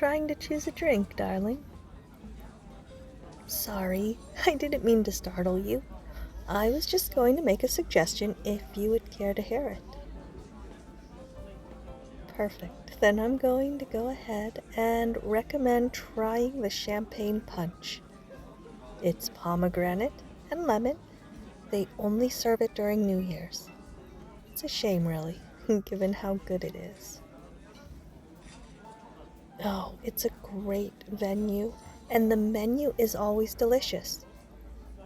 trying to choose a drink, darling. Sorry, I didn't mean to startle you. I was just going to make a suggestion if you would care to hear it. Perfect. Then I'm going to go ahead and recommend trying the champagne punch. It's pomegranate and lemon. They only serve it during New Year's. It's a shame, really, given how good it is. Oh, it's a great venue, and the menu is always delicious.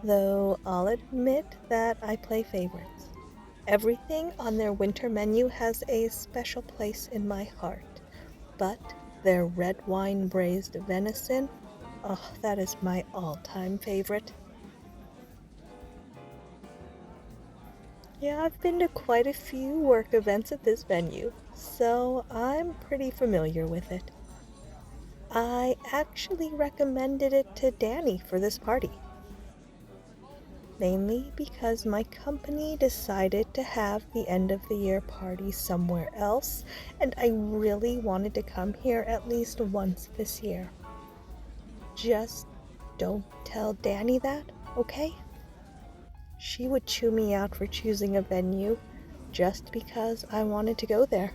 Though I'll admit that I play favorites. Everything on their winter menu has a special place in my heart, but their red wine braised venison, oh, that is my all-time favorite. Yeah, I've been to quite a few work events at this venue, so I'm pretty familiar with it. I actually recommended it to Danny for this party. Mainly because my company decided to have the end of the year party somewhere else, and I really wanted to come here at least once this year. Just don't tell Danny that, okay? She would chew me out for choosing a venue just because I wanted to go there.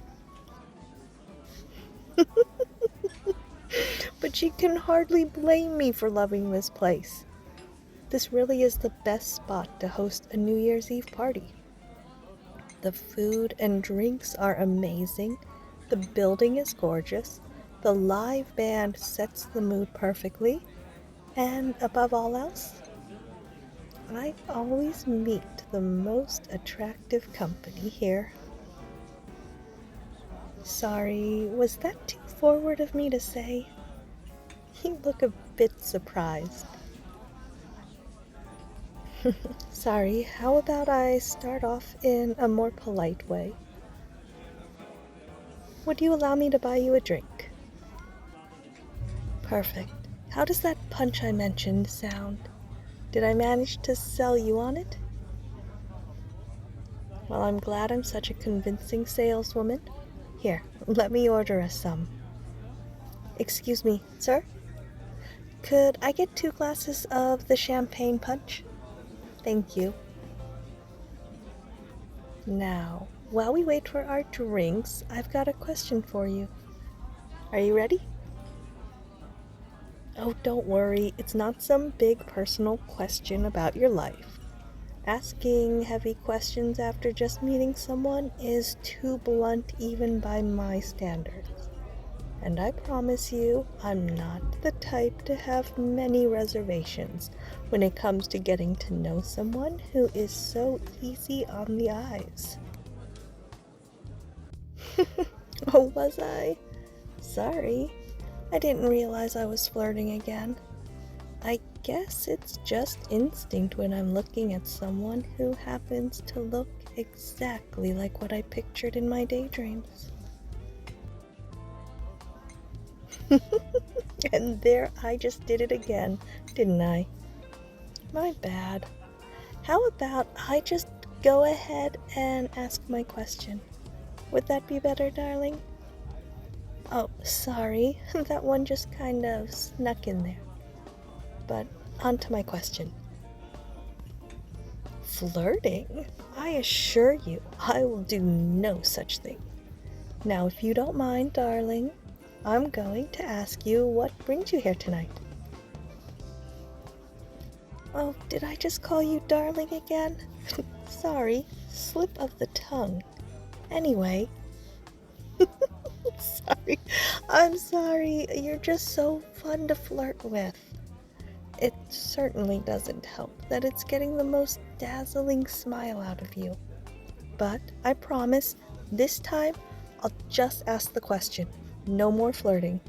But she can hardly blame me for loving this place. This really is the best spot to host a New Year's Eve party. The food and drinks are amazing, the building is gorgeous, the live band sets the mood perfectly, and above all else, I always meet the most attractive company here. Sorry, was that too forward of me to say? You look a bit surprised. Sorry, how about I start off in a more polite way? Would you allow me to buy you a drink? Perfect. How does that punch I mentioned sound? Did I manage to sell you on it? Well, I'm glad I'm such a convincing saleswoman. Here, let me order us some. Excuse me, sir? Could I get 2 glasses of the champagne punch? Thank you. Now, while we wait for our drinks, I've got a question for you. Are you ready? Oh, don't worry, it's not some big personal question about your life. Asking heavy questions after just meeting someone is too blunt even by my standards. And I promise you, I'm not the type to have many reservations when it comes to getting to know someone who is so easy on the eyes. Oh, was I? Sorry. I didn't realize I was flirting again. I guess it's just instinct when I'm looking at someone who happens to look exactly like what I pictured in my daydreams. And there I just did it again, didn't I? My bad. How about I just go ahead and ask my question? Would that be better, darling? Oh, sorry, that one just kind of snuck in there. But on to my question. Flirting? I assure you, I will do no such thing. Now, if you don't mind, darling, I'm going to ask you what brings you here tonight. Oh, did I just call you darling again? Sorry, slip of the tongue. Anyway, I'm sorry, you're just so fun to flirt with. It certainly doesn't help that it's getting the most dazzling smile out of you. But I promise, this time, I'll just ask the question. No more flirting.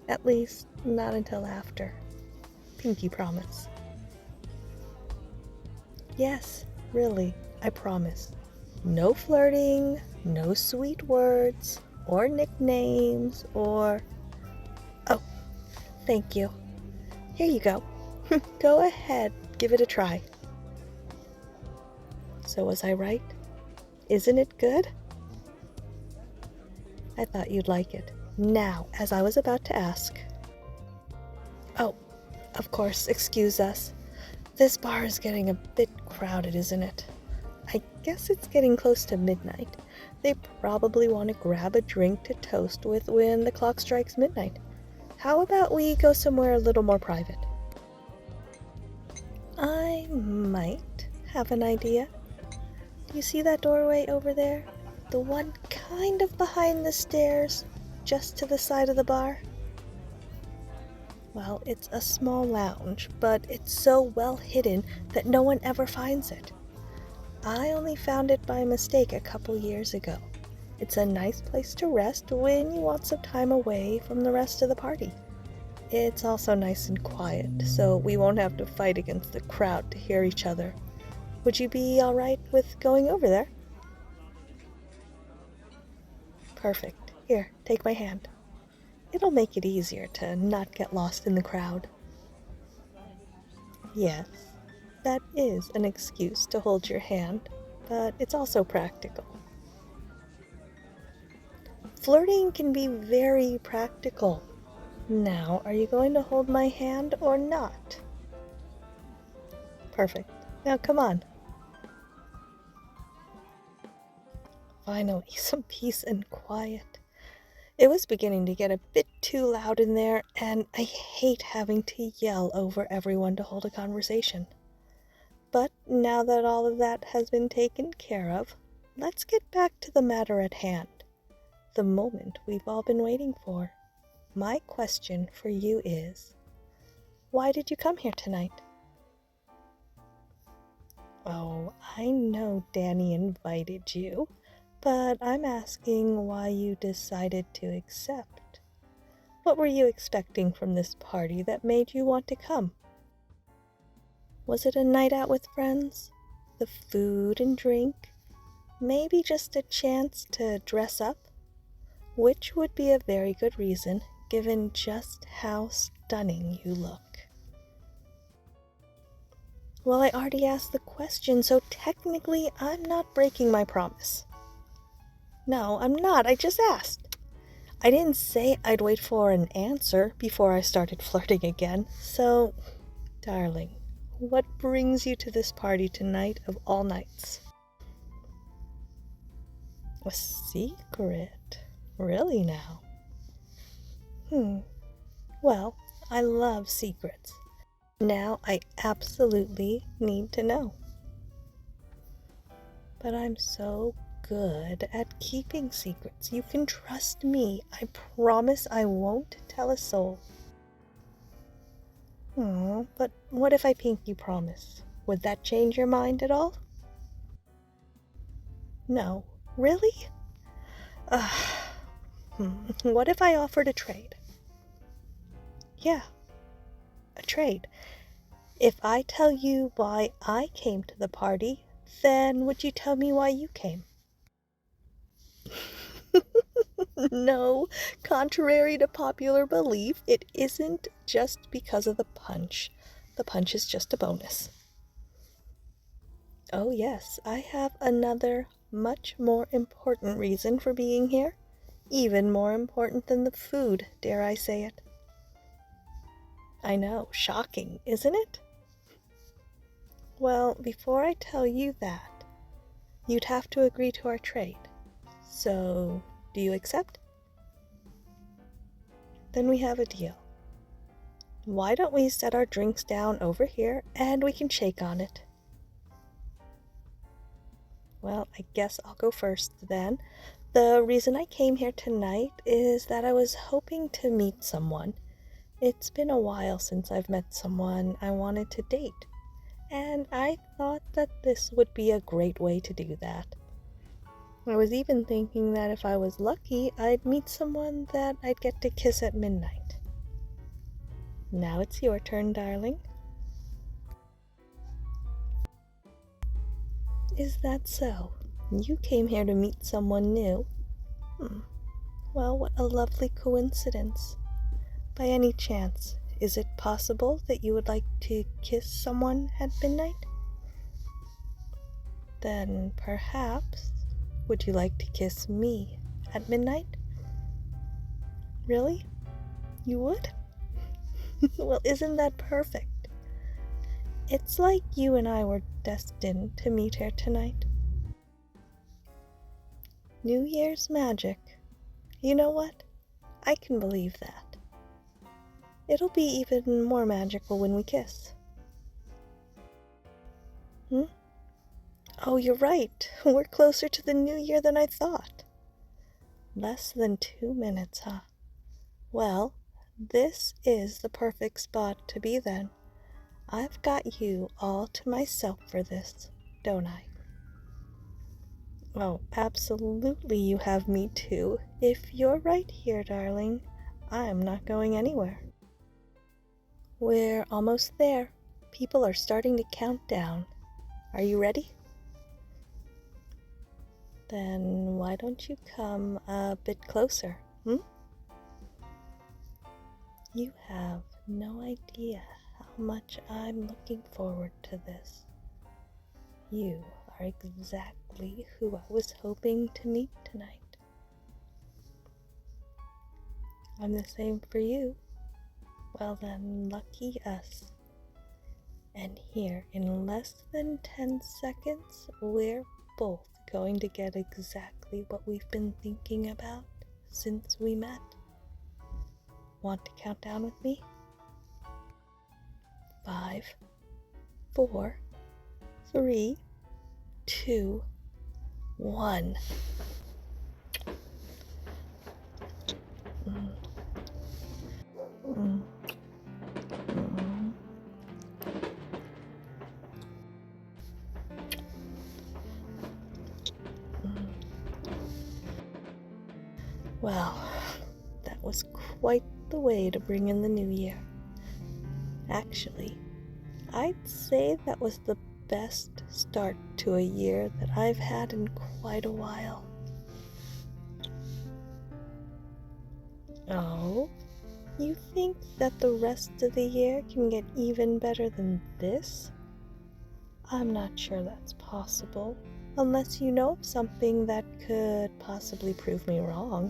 At least, not until after. Pinky promise. Yes, really, I promise. No flirting, no sweet words, or nicknames, or... Oh, thank you. Here you go. Go ahead, give it a try. So was I right? Isn't it good? I thought you'd like it. Now, as I was about to ask... Oh, of course, excuse us. This bar is getting a bit crowded, isn't it? I guess it's getting close to midnight. They probably want to grab a drink to toast with when the clock strikes midnight. How about we go somewhere a little more private? I might have an idea. Do you see that doorway over there? The one kind of behind the stairs, just to the side of the bar? Well, it's a small lounge, but it's so well hidden that no one ever finds it. I only found it by mistake a couple years ago. It's a nice place to rest when you want some time away from the rest of the party. It's also nice and quiet, so we won't have to fight against the crowd to hear each other. Would you be alright with going over there? Perfect. Here, take my hand. It'll make it easier to not get lost in the crowd. Yes, that is an excuse to hold your hand, but it's also practical. Flirting can be very practical. Now, are you going to hold my hand or not? Perfect. Now come on. Finally, some peace and quiet. It was beginning to get a bit too loud in there, and I hate having to yell over everyone to hold a conversation. But now that all of that has been taken care of, let's get back to the matter at hand. The moment we've all been waiting for. My question for you is, why did you come here tonight? Oh, I know Danny invited you, but I'm asking why you decided to accept. What were you expecting from this party that made you want to come? Was it a night out with friends? The food and drink? Maybe just a chance to dress up? Which would be a very good reason, given just how stunning you look. Well, I already asked the question, so technically I'm not breaking my promise. No, I'm not. I just asked. I didn't say I'd wait for an answer before I started flirting again. So, darling, what brings you to this party tonight of all nights? A secret? Really now? Well, I love secrets. Now I absolutely need to know. But I'm so good at keeping secrets. You can trust me. I promise I won't tell a soul. But what if I pinky promise? Would that change your mind at all? No. Really? What if I offered a trade? Yeah, a trade. If I tell you why I came to the party, then would you tell me why you came? No, contrary to popular belief, it isn't just because of the punch. The punch is just a bonus. Oh yes, I have another much more important reason for being here. Even more important than the food, dare I say it. I know, shocking, isn't it? Well, before I tell you that, you'd have to agree to our trade. So, do you accept? Then we have a deal. Why don't we set our drinks down over here and we can shake on it? Well, I guess I'll go first then. The reason I came here tonight is that I was hoping to meet someone. It's been a while since I've met someone I wanted to date, and I thought that this would be a great way to do that. I was even thinking that if I was lucky, I'd meet someone that I'd get to kiss at midnight. Now it's your turn, darling. Is that so? You came here to meet someone new? Well, what a lovely coincidence. By any chance, is it possible that you would like to kiss someone at midnight? Then perhaps, would you like to kiss me at midnight? Really? You would? Well, isn't that perfect? It's like you and I were destined to meet here tonight. New Year's magic. You know what? I can believe that. It'll be even more magical when we kiss. Oh, you're right. We're closer to the new year than I thought. Less than 2 minutes, huh? Well, this is the perfect spot to be then. I've got you all to myself for this, don't I? Oh, absolutely you have me too. If you're right here, darling, I'm not going anywhere. We're almost there. People are starting to count down. Are you ready? Then why don't you come a bit closer, You have no idea how much I'm looking forward to this. You are exactly who I was hoping to meet tonight. I'm the same for you. Well then, lucky us. And here, in less than 10 seconds, we're both going to get exactly what we've been thinking about since we met. Want to count down with me? 5, 4, 3, 2, 1. Well, that was quite the way to bring in the new year. Actually, I'd say that was the best start to a year that I've had in quite a while. Oh, you think that the rest of the year can get even better than this? I'm not sure that's possible, unless you know of something that could possibly prove me wrong.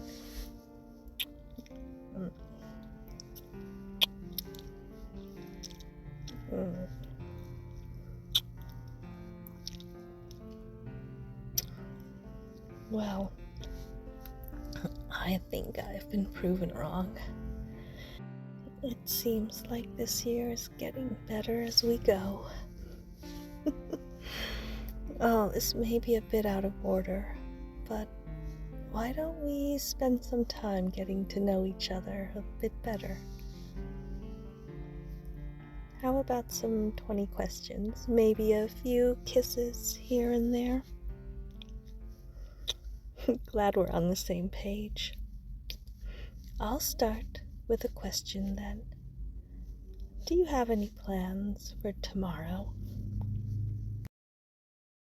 Well, I think I've been proven wrong. It seems like this year is getting better as we go. Oh, this may be a bit out of order, but why don't we spend some time getting to know each other a bit better? How about some 20 questions, maybe a few kisses here and there? Glad we're on the same page. I'll start with a question then. Do you have any plans for tomorrow?